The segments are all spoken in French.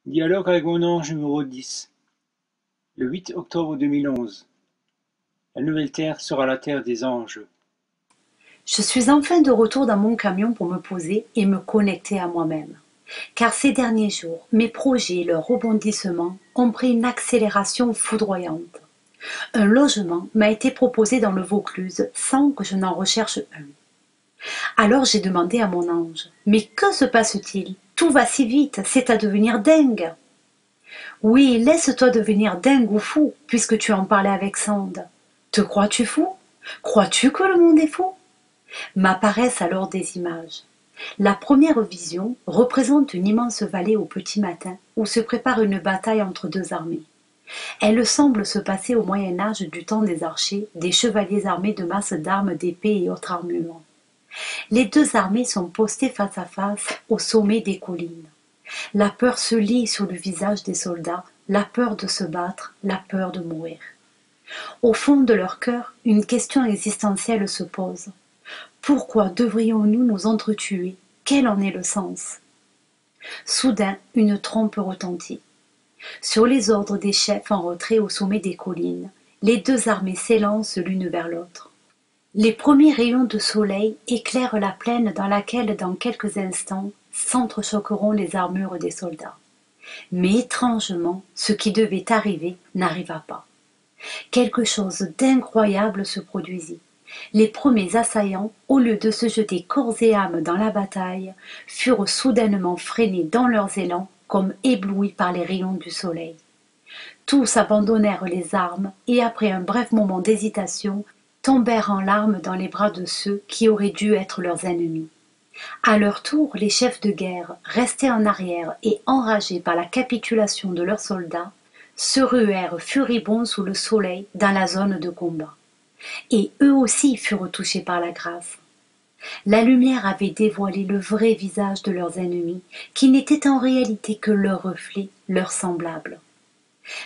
Dialogue avec mon ange numéro 10. Le 8 octobre 2011. La nouvelle terre sera la terre des anges. Je suis enfin de retour dans mon camion pour me poser et me connecter à moi-même. Car ces derniers jours, mes projets et leurs rebondissements ont pris une accélération foudroyante. Un logement m'a été proposé dans le Vaucluse sans que je n'en recherche un. Alors j'ai demandé à mon ange, mais que se passe-t-il? Tout va si vite, c'est à devenir dingue. Oui, laisse-toi devenir dingue ou fou, puisque tu en parlais avec Sand. Te crois-tu fou? Crois-tu que le monde est fou? M'apparaissent alors des images. La première vision représente une immense vallée au petit matin où se prépare une bataille entre deux armées. Elle semble se passer au Moyen Âge du temps des archers, des chevaliers armés de masses d'armes, d'épées et autres armures. Les deux armées sont postées face à face au sommet des collines. La peur se lit sur le visage des soldats, la peur de se battre, la peur de mourir. Au fond de leur cœur, une question existentielle se pose. Pourquoi devrions-nous nous entretuer? Quel en est le sens? Soudain, une trompe retentit. Sur les ordres des chefs en retrait au sommet des collines, les deux armées s'élancent l'une vers l'autre. Les premiers rayons de soleil éclairent la plaine dans laquelle, dans quelques instants, s'entrechoqueront les armures des soldats. Mais étrangement, ce qui devait arriver n'arriva pas. Quelque chose d'incroyable se produisit. Les premiers assaillants, au lieu de se jeter corps et âme dans la bataille, furent soudainement freinés dans leurs élans comme éblouis par les rayons du soleil. Tous abandonnèrent les armes et après un bref moment d'hésitation, tombèrent en larmes dans les bras de ceux qui auraient dû être leurs ennemis. À leur tour, les chefs de guerre, restés en arrière et enragés par la capitulation de leurs soldats, se ruèrent furibonds sous le soleil dans la zone de combat. Et eux aussi furent touchés par la grâce. La lumière avait dévoilé le vrai visage de leurs ennemis, qui n'était en réalité que leur reflet, leur semblable.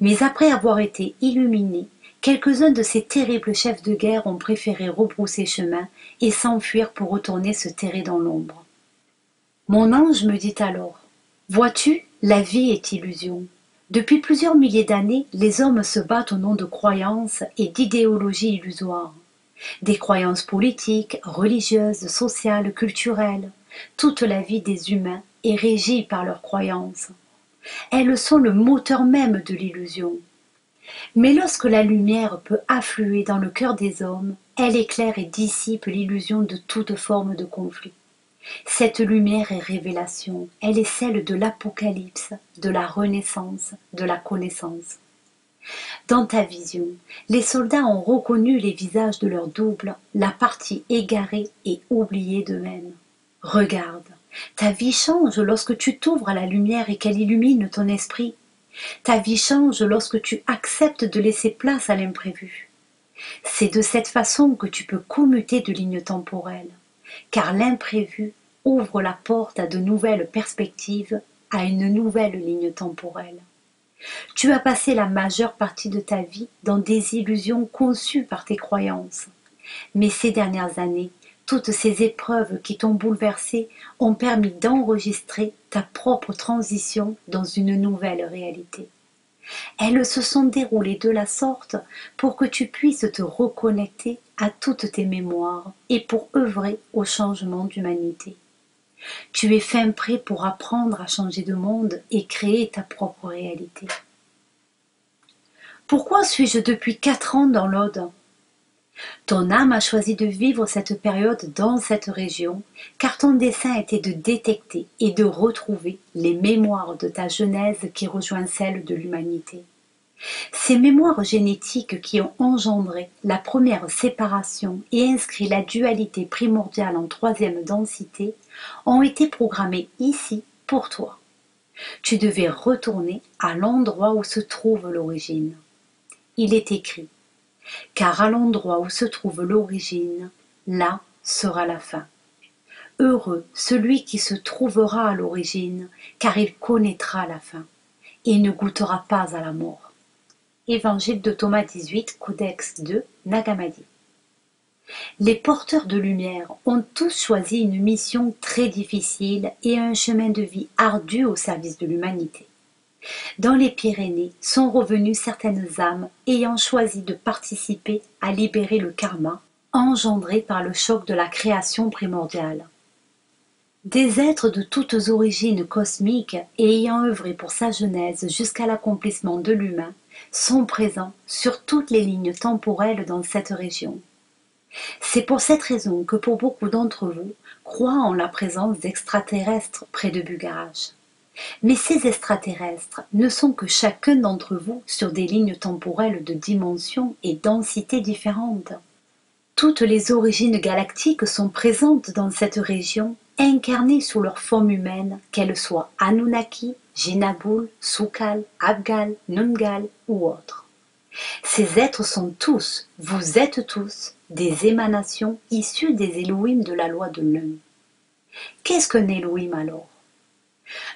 Mais après avoir été illuminés, quelques-uns de ces terribles chefs de guerre ont préféré rebrousser chemin et s'enfuir pour retourner se terrer dans l'ombre. Mon ange me dit alors, « Vois-tu, la vie est illusion. Depuis plusieurs milliers d'années, les hommes se battent au nom de croyances et d'idéologies illusoires. Des croyances politiques, religieuses, sociales, culturelles. Toute la vie des humains est régie par leurs croyances. Elles sont le moteur même de l'illusion. Mais lorsque la lumière peut affluer dans le cœur des hommes, elle éclaire et dissipe l'illusion de toute forme de conflit. Cette lumière est révélation, elle est celle de l'Apocalypse, de la Renaissance, de la connaissance. Dans ta vision, les soldats ont reconnu les visages de leurs doubles, la partie égarée et oubliée d'eux-mêmes. Regarde, ta vie change lorsque tu t'ouvres à la lumière et qu'elle illumine ton esprit. Ta vie change lorsque tu acceptes de laisser place à l'imprévu. C'est de cette façon que tu peux commuter de ligne temporelle, car l'imprévu ouvre la porte à de nouvelles perspectives, à une nouvelle ligne temporelle. Tu as passé la majeure partie de ta vie dans des illusions conçues par tes croyances. Mais ces dernières années, toutes ces épreuves qui t'ont bouleversé ont permis d'enregistrer ta propre transition dans une nouvelle réalité. Elles se sont déroulées de la sorte pour que tu puisses te reconnecter à toutes tes mémoires et pour œuvrer au changement d'humanité. Tu es fin prêt pour apprendre à changer de monde et créer ta propre réalité. Pourquoi suis-je depuis 4 ans dans l'Aude? Ton âme a choisi de vivre cette période dans cette région, car ton dessein était de détecter et de retrouver les mémoires de ta genèse qui rejoint celle de l'humanité. Ces mémoires génétiques qui ont engendré la première séparation et inscrit la dualité primordiale en troisième densité ont été programmées ici pour toi. Tu devais retourner à l'endroit où se trouve l'origine. Il est écrit, car à l'endroit où se trouve l'origine, là sera la fin. Heureux celui qui se trouvera à l'origine, car il connaîtra la fin, et ne goûtera pas à la mort. Évangile de Thomas 18, Codex 2, Nag Hammadi. Les porteurs de lumière ont tous choisi une mission très difficile et un chemin de vie ardu au service de l'humanité. Dans les Pyrénées sont revenues certaines âmes ayant choisi de participer à libérer le karma engendré par le choc de la création primordiale. Des êtres de toutes origines cosmiques et ayant œuvré pour sa genèse jusqu'à l'accomplissement de l'humain sont présents sur toutes les lignes temporelles dans cette région. C'est pour cette raison que pour beaucoup d'entre vous croient en la présence d'extraterrestres près de Bugarach. Mais ces extraterrestres ne sont que chacun d'entre vous sur des lignes temporelles de dimensions et densités différentes. Toutes les origines galactiques sont présentes dans cette région, incarnées sous leur forme humaine, qu'elles soient Anunnaki, Jinabul, Sukal, Abgal, Nungal ou autres. Ces êtres sont tous, vous êtes tous, des émanations issues des Elohim de la loi de l'un. Qu'est-ce qu'un Elohim alors?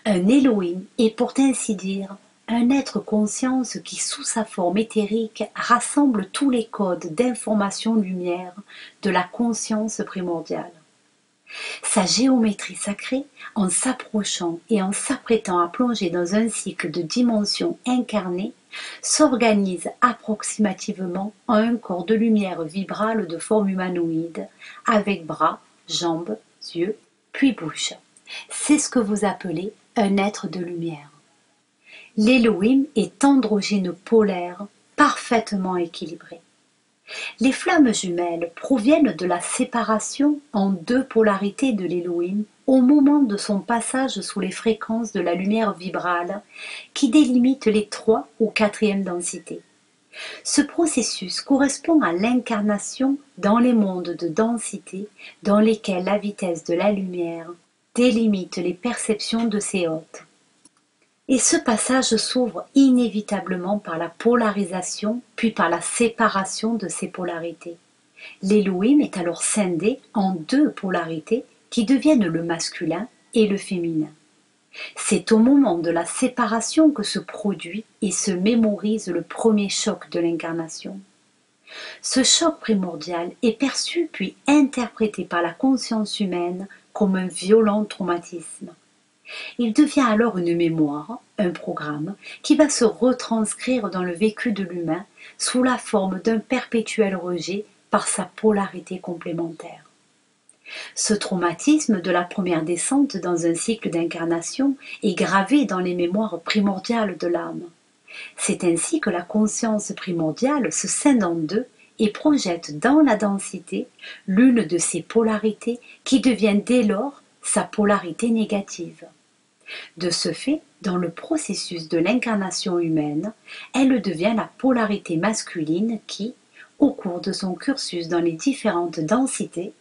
Un Elohim est pour ainsi dire un être conscience qui sous sa forme éthérique rassemble tous les codes d'information lumière de la conscience primordiale. Sa géométrie sacrée, en s'approchant et en s'apprêtant à plonger dans un cycle de dimensions incarnées, s'organise approximativement en un corps de lumière vibrale de forme humanoïde, avec bras, jambes, yeux, puis bouche. C'est ce que vous appelez un être de lumière. L'Elohim est androgyne polaire, parfaitement équilibré. Les flammes jumelles proviennent de la séparation en deux polarités de l'Elohim au moment de son passage sous les fréquences de la lumière vibrale qui délimite les 3 ou 4e densités. Ce processus correspond à l'incarnation dans les mondes de densité dans lesquels la vitesse de la lumière délimite les perceptions de ses hôtes. Et ce passage s'ouvre inévitablement par la polarisation, puis par la séparation de ces polarités. L'Elohim est alors scindé en deux polarités qui deviennent le masculin et le féminin. C'est au moment de la séparation que se produit et se mémorise le premier choc de l'incarnation. Ce choc primordial est perçu puis interprété par la conscience humaine comme un violent traumatisme. Il devient alors une mémoire, un programme, qui va se retranscrire dans le vécu de l'humain sous la forme d'un perpétuel rejet par sa polarité complémentaire. Ce traumatisme de la première descente dans un cycle d'incarnation est gravé dans les mémoires primordiales de l'âme. C'est ainsi que la conscience primordiale se scinde en deux et projette dans la densité l'une de ces polarités qui devient dès lors sa polarité négative. De ce fait, dans le processus de l'incarnation humaine, elle devient la polarité masculine qui, au cours de son cursus dans les différentes densités,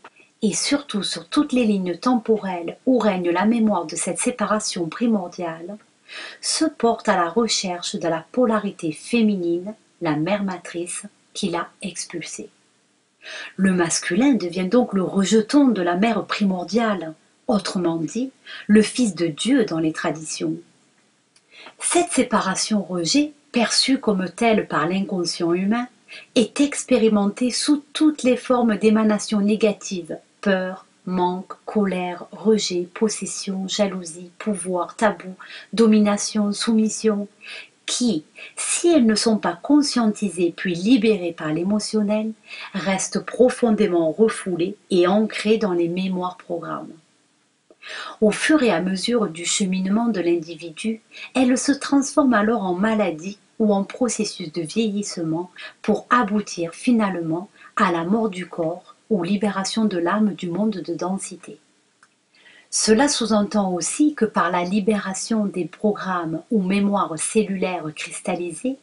et surtout sur toutes les lignes temporelles où règne la mémoire de cette séparation primordiale, se porte à la recherche de la polarité féminine, la mère matrice, qui l'a expulsée. Le masculin devient donc le rejeton de la mère primordiale, autrement dit, le Fils de Dieu dans les traditions. Cette séparation-rejet, perçue comme telle par l'inconscient humain, est expérimentée sous toutes les formes d'émanation négative, peur, manque, colère, rejet, possession, jalousie, pouvoir, tabou, domination, soumission, qui, si elles ne sont pas conscientisées puis libérées par l'émotionnel, restent profondément refoulées et ancrées dans les mémoires programmes. Au fur et à mesure du cheminement de l'individu, elle se transforme alors en maladie ou en processus de vieillissement pour aboutir finalement à la mort du corps ou libération de l'âme du monde de densité. Cela sous-entend aussi que par la libération des programmes ou mémoires cellulaires cristallisées,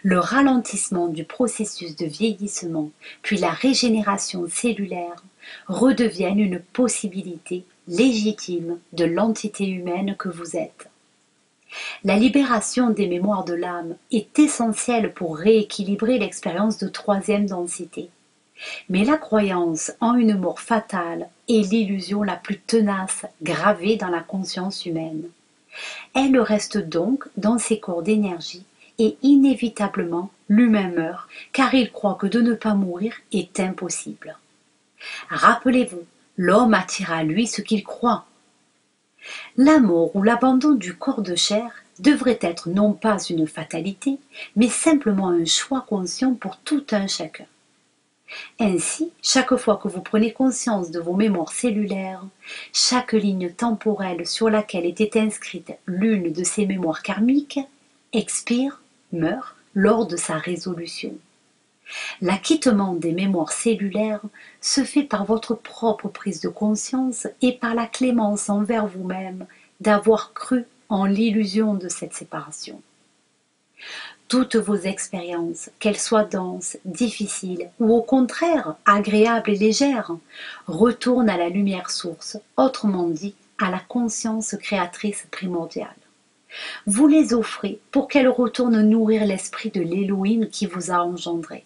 le ralentissement du processus de vieillissement puis la régénération cellulaire redeviennent une possibilité légitime de l'entité humaine que vous êtes. La libération des mémoires de l'âme est essentielle pour rééquilibrer l'expérience de troisième densité. Mais la croyance en une mort fatale est l'illusion la plus tenace gravée dans la conscience humaine. Elle reste donc dans ses corps d'énergie et inévitablement l'humain meurt car il croit que de ne pas mourir est impossible. Rappelez-vous, l'homme attire à lui ce qu'il croit. La mort ou l'abandon du corps de chair devrait être non pas une fatalité, mais simplement un choix conscient pour tout un chacun. Ainsi, chaque fois que vous prenez conscience de vos mémoires cellulaires, chaque ligne temporelle sur laquelle était inscrite l'une de ces mémoires karmiques expire, meurt lors de sa résolution. L'acquittement des mémoires cellulaires se fait par votre propre prise de conscience et par la clémence envers vous-même d'avoir cru en l'illusion de cette séparation. Toutes vos expériences, qu'elles soient denses, difficiles ou au contraire agréables et légères, retournent à la lumière source, autrement dit à la conscience créatrice primordiale. Vous les offrez pour qu'elle retourne nourrir l'esprit de l'Élohim qui vous a engendré.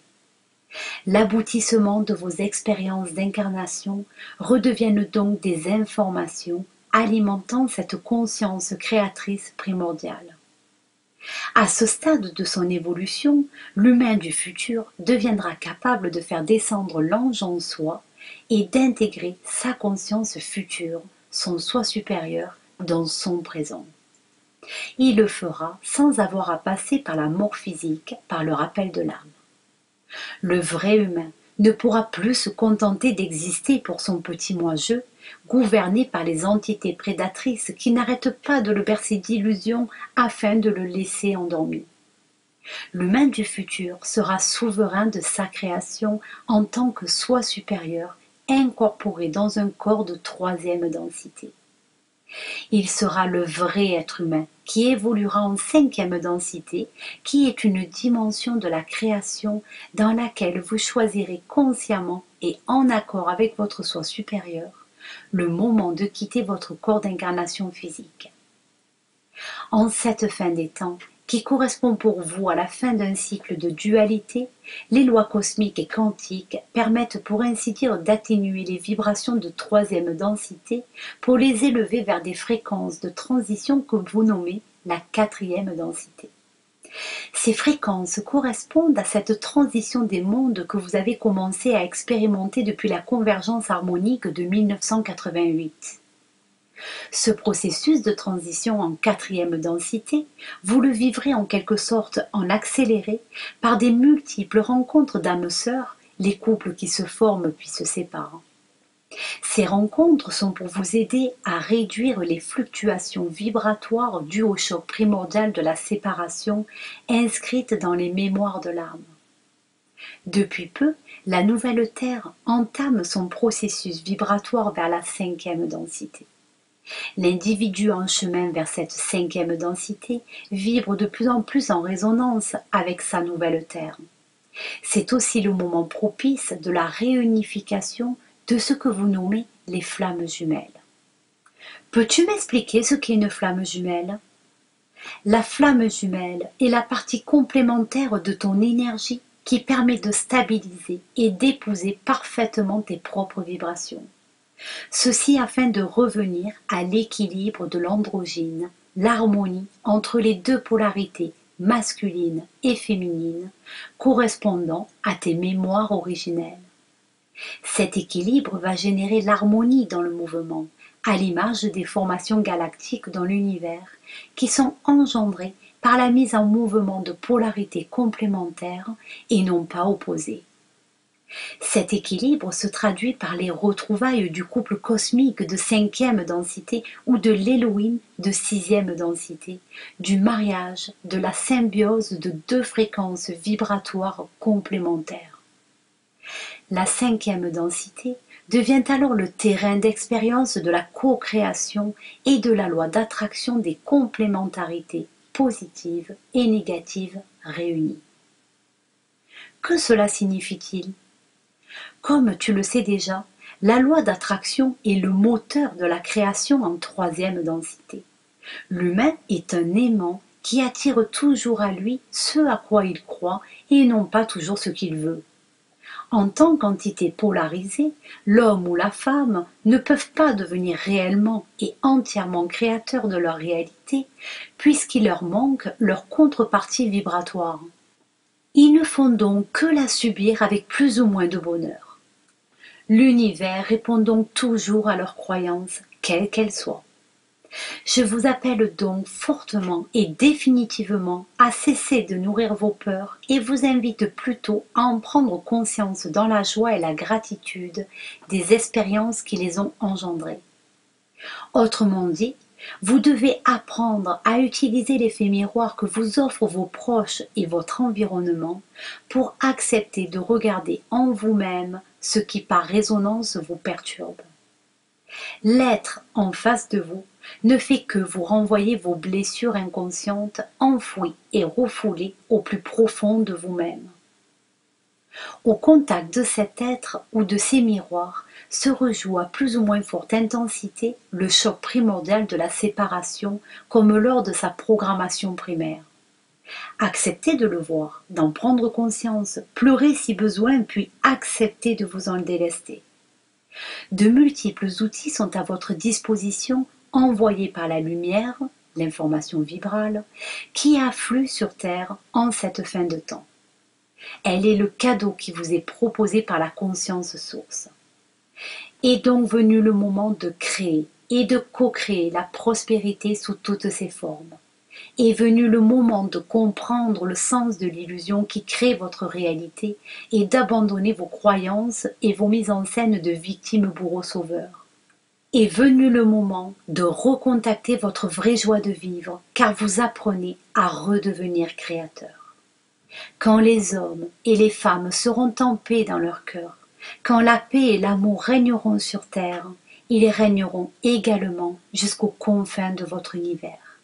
L'aboutissement de vos expériences d'incarnation redeviennent donc des informations alimentant cette conscience créatrice primordiale. À ce stade de son évolution, l'humain du futur deviendra capable de faire descendre l'ange en soi et d'intégrer sa conscience future, son soi supérieur, dans son présent. Il le fera sans avoir à passer par la mort physique, par le rappel de l'âme. Le vrai humain ne pourra plus se contenter d'exister pour son petit moi-je, gouverné par les entités prédatrices qui n'arrêtent pas de le bercer d'illusions afin de le laisser endormi. L'humain du futur sera souverain de sa création en tant que soi supérieur, incorporé dans un corps de troisième densité. Il sera le vrai être humain qui évoluera en cinquième densité, qui est une dimension de la création dans laquelle vous choisirez consciemment et en accord avec votre soi supérieur le moment de quitter votre corps d'incarnation physique. En cette fin des temps, qui correspond pour vous à la fin d'un cycle de dualité, les lois cosmiques et quantiques permettent pour ainsi dire d'atténuer les vibrations de troisième densité pour les élever vers des fréquences de transition que vous nommez la quatrième densité. Ces fréquences correspondent à cette transition des mondes que vous avez commencé à expérimenter depuis la convergence harmonique de 1988. Ce processus de transition en quatrième densité, vous le vivrez en quelque sorte en accéléré par des multiples rencontres d'âmes sœurs, les couples qui se forment puis se séparent. Ces rencontres sont pour vous aider à réduire les fluctuations vibratoires dues au choc primordial de la séparation inscrites dans les mémoires de l'âme. Depuis peu, la nouvelle Terre entame son processus vibratoire vers la cinquième densité. L'individu en chemin vers cette cinquième densité vibre de plus en plus en résonance avec sa nouvelle Terre. C'est aussi le moment propice de la réunification de ce que vous nommez les flammes jumelles. Peux-tu m'expliquer ce qu'est une flamme jumelle ? La flamme jumelle est la partie complémentaire de ton énergie qui permet de stabiliser et d'épouser parfaitement tes propres vibrations. Ceci afin de revenir à l'équilibre de l'androgyne, l'harmonie entre les deux polarités, masculine et féminine, correspondant à tes mémoires originelles. Cet équilibre va générer l'harmonie dans le mouvement, à l'image des formations galactiques dans l'univers, qui sont engendrées par la mise en mouvement de polarités complémentaires et non pas opposées. Cet équilibre se traduit par les retrouvailles du couple cosmique de cinquième densité ou de l'Élohim de sixième densité, du mariage, de la symbiose de deux fréquences vibratoires complémentaires. La cinquième densité devient alors le terrain d'expérience de la co-création et de la loi d'attraction des complémentarités positives et négatives réunies. Que cela signifie-t-il ? Comme tu le sais déjà, la loi d'attraction est le moteur de la création en troisième densité. L'humain est un aimant qui attire toujours à lui ce à quoi il croit et non pas toujours ce qu'il veut. En tant qu'entité polarisée, l'homme ou la femme ne peuvent pas devenir réellement et entièrement créateurs de leur réalité puisqu'il leur manque leur contrepartie vibratoire. Ils ne font donc que la subir avec plus ou moins de bonheur. L'univers répond donc toujours à leurs croyances, quelles qu'elles soient. Je vous appelle donc fortement et définitivement à cesser de nourrir vos peurs et vous invite plutôt à en prendre conscience dans la joie et la gratitude des expériences qui les ont engendrées. Autrement dit, vous devez apprendre à utiliser l'effet miroir que vous offrent vos proches et votre environnement pour accepter de regarder en vous-même ce qui par résonance vous perturbe. L'être en face de vous ne fait que vous renvoyer vos blessures inconscientes enfouies et refoulées au plus profond de vous-même. Au contact de cet être ou de ces miroirs se rejoue à plus ou moins forte intensité le choc primordial de la séparation comme lors de sa programmation primaire. Acceptez de le voir, d'en prendre conscience, pleurez si besoin, puis acceptez de vous en délester. De multiples outils sont à votre disposition, envoyés par la lumière, l'information vibrale, qui afflue sur Terre en cette fin de temps. Elle est le cadeau qui vous est proposé par la conscience source. Est donc venu le moment de créer et de co-créer la prospérité sous toutes ses formes. Est venu le moment de comprendre le sens de l'illusion qui crée votre réalité et d'abandonner vos croyances et vos mises en scène de victimes bourreaux-sauveurs. Est venu le moment de recontacter votre vraie joie de vivre, car vous apprenez à redevenir créateur. Quand les hommes et les femmes seront en paix dans leur cœur, quand la paix et l'amour régneront sur terre, ils régneront également jusqu'aux confins de votre univers.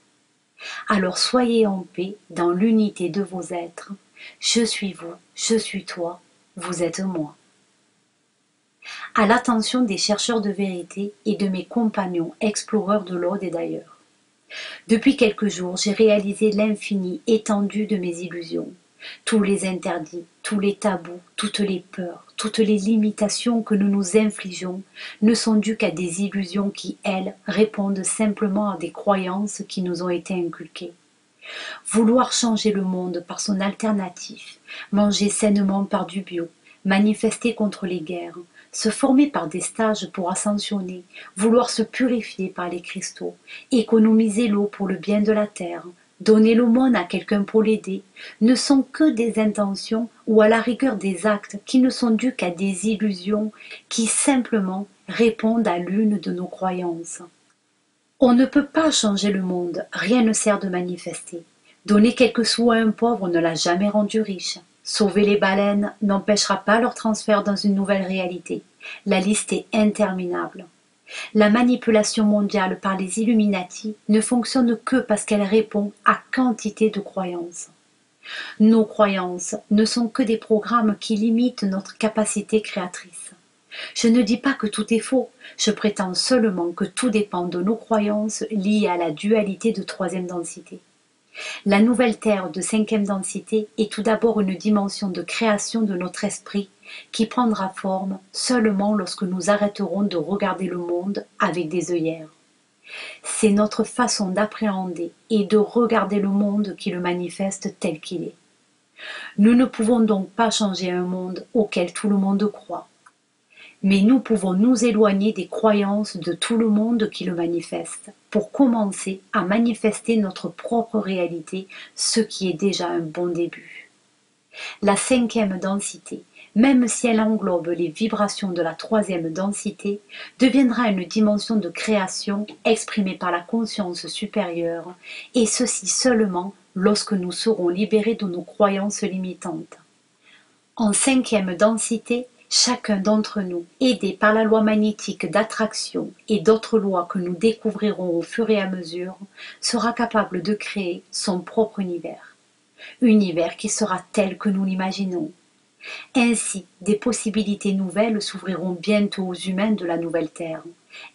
Alors soyez en paix dans l'unité de vos êtres. Je suis vous, je suis toi, vous êtes moi. À l'attention des chercheurs de vérité et de mes compagnons exploreurs de l'au et d'ailleurs. Depuis quelques jours, j'ai réalisé l'infinie étendue de mes illusions. Tous les interdits, tous les tabous, toutes les peurs, toutes les limitations que nous nous infligeons ne sont dues qu'à des illusions qui, elles, répondent simplement à des croyances qui nous ont été inculquées. Vouloir changer le monde par son alternatif, manger sainement par du bio, manifester contre les guerres, se former par des stages pour ascensionner, vouloir se purifier par les cristaux, économiser l'eau pour le bien de la terre, donner l'aumône à quelqu'un pour l'aider, ne sont que des intentions ou à la rigueur des actes qui ne sont dus qu'à des illusions qui simplement répondent à l'une de nos croyances. On ne peut pas changer le monde, rien ne sert de manifester. Donner quelques sous à un pauvre ne l'a jamais rendu riche. Sauver les baleines n'empêchera pas leur transfert dans une nouvelle réalité. La liste est interminable. La manipulation mondiale par les Illuminati ne fonctionne que parce qu'elle répond à quantité de croyances. Nos croyances ne sont que des programmes qui limitent notre capacité créatrice. Je ne dis pas que tout est faux, je prétends seulement que tout dépend de nos croyances liées à la dualité de troisième densité. La nouvelle Terre de cinquième densité est tout d'abord une dimension de création de notre esprit qui prendra forme seulement lorsque nous arrêterons de regarder le monde avec des œillères. C'est notre façon d'appréhender et de regarder le monde qui le manifeste tel qu'il est. Nous ne pouvons donc pas changer un monde auquel tout le monde croit. Mais nous pouvons nous éloigner des croyances de tout le monde qui le manifeste, pour commencer à manifester notre propre réalité, ce qui est déjà un bon début. La cinquième densité, même si elle englobe les vibrations de la troisième densité, deviendra une dimension de création exprimée par la conscience supérieure, et ceci seulement lorsque nous serons libérés de nos croyances limitantes. En cinquième densité, chacun d'entre nous, aidé par la loi magnétique d'attraction et d'autres lois que nous découvrirons au fur et à mesure, sera capable de créer son propre univers qui sera tel que nous l'imaginons. Ainsi, des possibilités nouvelles s'ouvriront bientôt aux humains de la nouvelle Terre.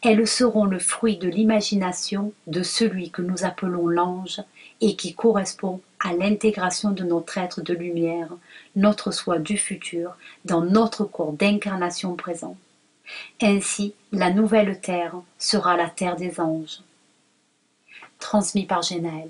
Elles seront le fruit de l'imagination de celui que nous appelons l'ange et qui correspond à l'intégration de notre être de lumière, notre soi du futur, dans notre corps d'incarnation présent. Ainsi, la nouvelle Terre sera la Terre des anges. Transmis par Genaël.